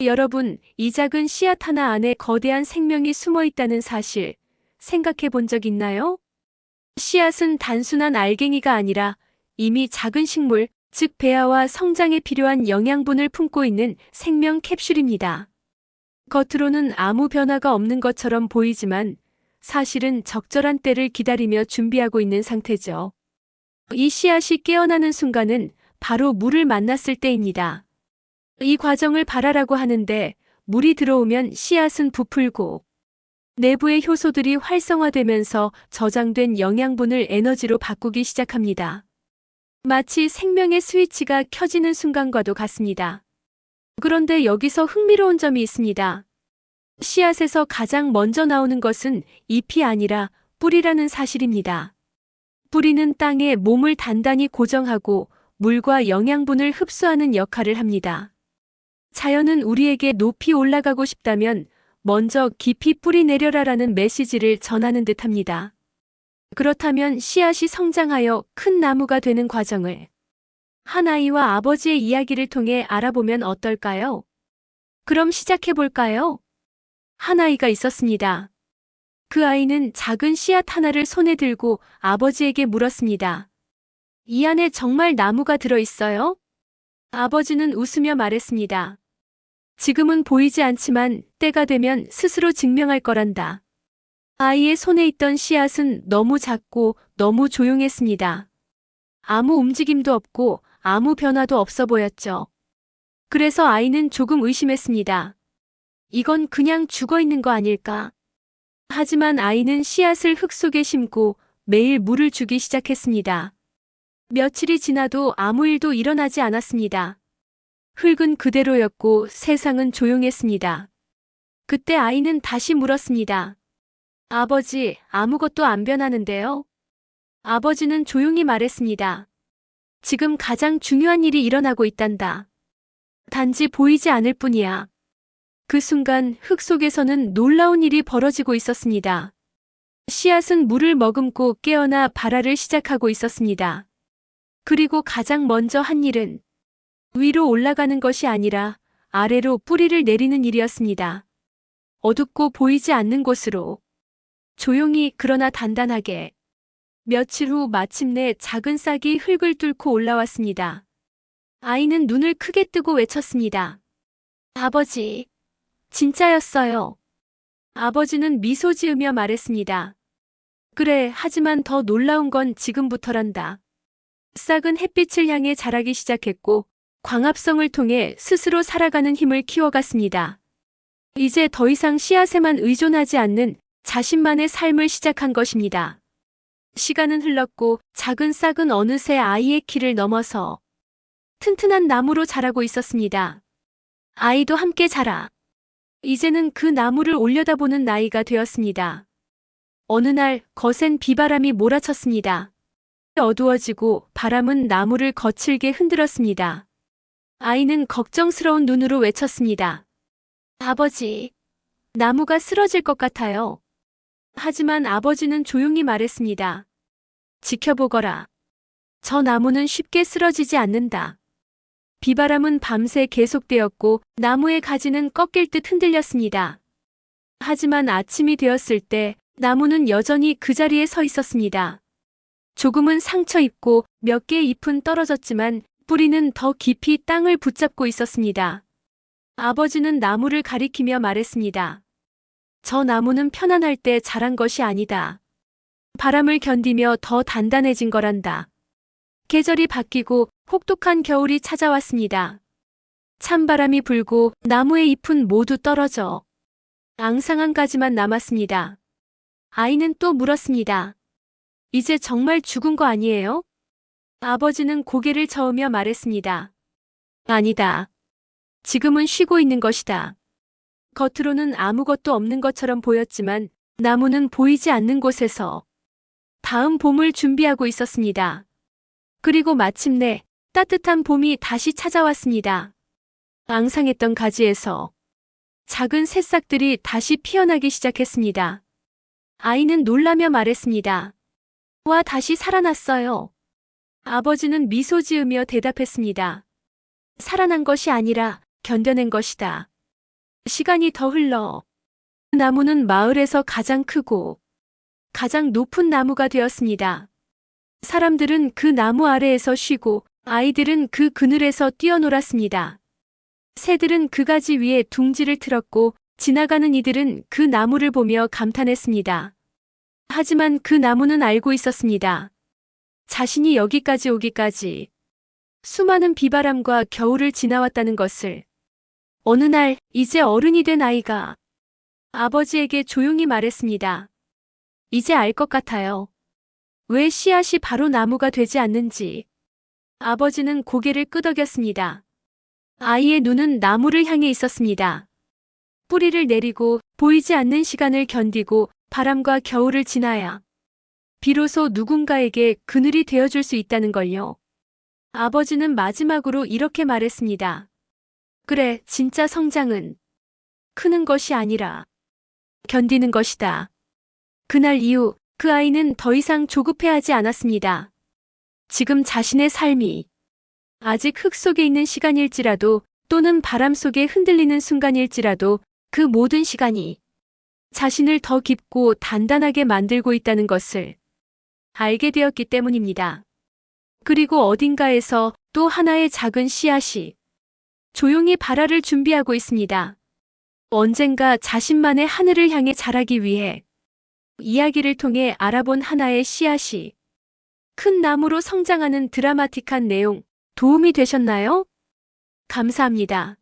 여러분, 이 작은 씨앗 하나 안에 거대한 생명이 숨어 있다는 사실 생각해 본 적 있나요? 씨앗은 단순한 알갱이가 아니라 이미 작은 식물, 즉 배아와 성장에 필요한 영양분을 품고 있는 생명 캡슐입니다. 겉으로는 아무 변화가 없는 것처럼 보이지만 사실은 적절한 때를 기다리며 준비하고 있는 상태죠. 이 씨앗이 깨어나는 순간은 바로 물을 만났을 때입니다. 이 과정을 발화라고 하는데 물이 들어오면 씨앗은 부풀고 내부의 효소들이 활성화되면서 저장된 영양분을 에너지로 바꾸기 시작합니다. 마치 생명의 스위치가 켜지는 순간과도 같습니다. 그런데 여기서 흥미로운 점이 있습니다. 씨앗에서 가장 먼저 나오는 것은 잎이 아니라 뿌리라는 사실입니다. 뿌리는 땅에 몸을 단단히 고정하고 물과 영양분을 흡수하는 역할을 합니다. 자연은 우리에게 높이 올라가고 싶다면 먼저 깊이 뿌리 내려라라는 메시지를 전하는 듯합니다. 그렇다면 씨앗이 성장하여 큰 나무가 되는 과정을 한 아이와 아버지의 이야기를 통해 알아보면 어떨까요? 그럼 시작해 볼까요? 한 아이가 있었습니다. 그 아이는 작은 씨앗 하나를 손에 들고 아버지에게 물었습니다. 이 안에 정말 나무가 들어 있어요? 아버지는 웃으며 말했습니다. 지금은 보이지 않지만 때가 되면 스스로 증명할 거란다. 아이의 손에 있던 씨앗은 너무 작고 너무 조용했습니다. 아무 움직임도 없고 아무 변화도 없어 보였죠. 그래서 아이는 조금 의심했습니다. 이건 그냥 죽어 있는 거 아닐까? 하지만 아이는 씨앗을 흙 속에 심고 매일 물을 주기 시작했습니다. 며칠이 지나도 아무 일도 일어나지 않았습니다. 흙은 그대로였고 세상은 조용했습니다. 그때 아이는 다시 물었습니다. 아버지, 아무것도 안 변하는데요? 아버지는 조용히 말했습니다. 지금 가장 중요한 일이 일어나고 있단다. 단지 보이지 않을 뿐이야. 그 순간 흙 속에서는 놀라운 일이 벌어지고 있었습니다. 씨앗은 물을 머금고 깨어나 발화를 시작하고 있었습니다. 그리고 가장 먼저 한 일은 위로 올라가는 것이 아니라 아래로 뿌리를 내리는 일이었습니다. 어둡고 보이지 않는 곳으로 조용히 그러나 단단하게. 며칠 후 마침내 작은 싹이 흙을 뚫고 올라왔습니다. 아이는 눈을 크게 뜨고 외쳤습니다. 아버지, 진짜였어요. 아버지는 미소 지으며 말했습니다. 그래, 하지만 더 놀라운 건 지금부터란다. 싹은 햇빛을 향해 자라기 시작했고 광합성을 통해 스스로 살아가는 힘을 키워갔습니다. 이제 더 이상 씨앗에만 의존하지 않는 자신만의 삶을 시작한 것입니다. 시간은 흘렀고 작은 싹은 어느새 아이의 키를 넘어서 튼튼한 나무로 자라고 있었습니다. 아이도 함께 자라. 이제는 그 나무를 올려다보는 나이가 되었습니다. 어느 날 거센 비바람이 몰아쳤습니다. 어두워지고 바람은 나무를 거칠게 흔들었습니다. 아이는 걱정스러운 눈으로 외쳤습니다. 아버지, 나무가 쓰러질 것 같아요. 하지만 아버지는 조용히 말했습니다. 지켜보거라. 저 나무는 쉽게 쓰러지지 않는다. 비바람은 밤새 계속되었고 나무의 가지는 꺾일 듯 흔들렸습니다. 하지만 아침이 되었을 때 나무는 여전히 그 자리에 서 있었습니다. 조금은 상처 입고 몇 개의 잎은 떨어졌지만 뿌리는 더 깊이 땅을 붙잡고 있었습니다. 아버지는 나무를 가리키며 말했습니다. 저 나무는 편안할 때 자란 것이 아니다. 바람을 견디며 더 단단해진 거란다. 계절이 바뀌고 혹독한 겨울이 찾아왔습니다. 찬바람이 불고 나무의 잎은 모두 떨어져 앙상한 가지만 남았습니다. 아이는 또 물었습니다. 이제 정말 죽은 거 아니에요? 아버지는 고개를 저으며 말했습니다. 아니다. 지금은 쉬고 있는 것이다. 겉으로는 아무것도 없는 것처럼 보였지만 나무는 보이지 않는 곳에서 다음 봄을 준비하고 있었습니다. 그리고 마침내 따뜻한 봄이 다시 찾아왔습니다. 앙상했던 가지에서 작은 새싹들이 다시 피어나기 시작했습니다. 아이는 놀라며 말했습니다. 와, 다시 살아났어요. 아버지는 미소 지으며 대답했습니다. 살아난 것이 아니라 견뎌낸 것이다. 시간이 더 흘러 나무는 마을에서 가장 크고 가장 높은 나무가 되었습니다. 사람들은 그 나무 아래에서 쉬고 아이들은 그 그늘에서 뛰어놀았습니다. 새들은 그 가지 위에 둥지를 틀었고 지나가는 이들은 그 나무를 보며 감탄했습니다. 하지만 그 나무는 알고 있었습니다. 자신이 여기까지 오기까지 수많은 비바람과 겨울을 지나왔다는 것을. 어느 날 이제 어른이 된 아이가 아버지에게 조용히 말했습니다. 이제 알 것 같아요. 왜 씨앗이 바로 나무가 되지 않는지. 아버지는 고개를 끄덕였습니다. 아이의 눈은 나무를 향해 있었습니다. 뿌리를 내리고 보이지 않는 시간을 견디고 바람과 겨울을 지나야 비로소 누군가에게 그늘이 되어줄 수 있다는 걸요. 아버지는 마지막으로 이렇게 말했습니다. 그래, 진짜 성장은 크는 것이 아니라 견디는 것이다. 그날 이후 그 아이는 더 이상 조급해하지 않았습니다. 지금 자신의 삶이 아직 흙 속에 있는 시간일지라도 또는 바람 속에 흔들리는 순간일지라도 그 모든 시간이 자신을 더 깊고 단단하게 만들고 있다는 것을 알게 되었기 때문입니다. 그리고 어딘가에서 또 하나의 작은 씨앗이 조용히 발화를 준비하고 있습니다. 언젠가 자신만의 하늘을 향해 자라기 위해 이야기를 통해 알아본 하나의 씨앗이 큰 나무로 성장하는 드라마틱한 내용 도움이 되셨나요? 감사합니다.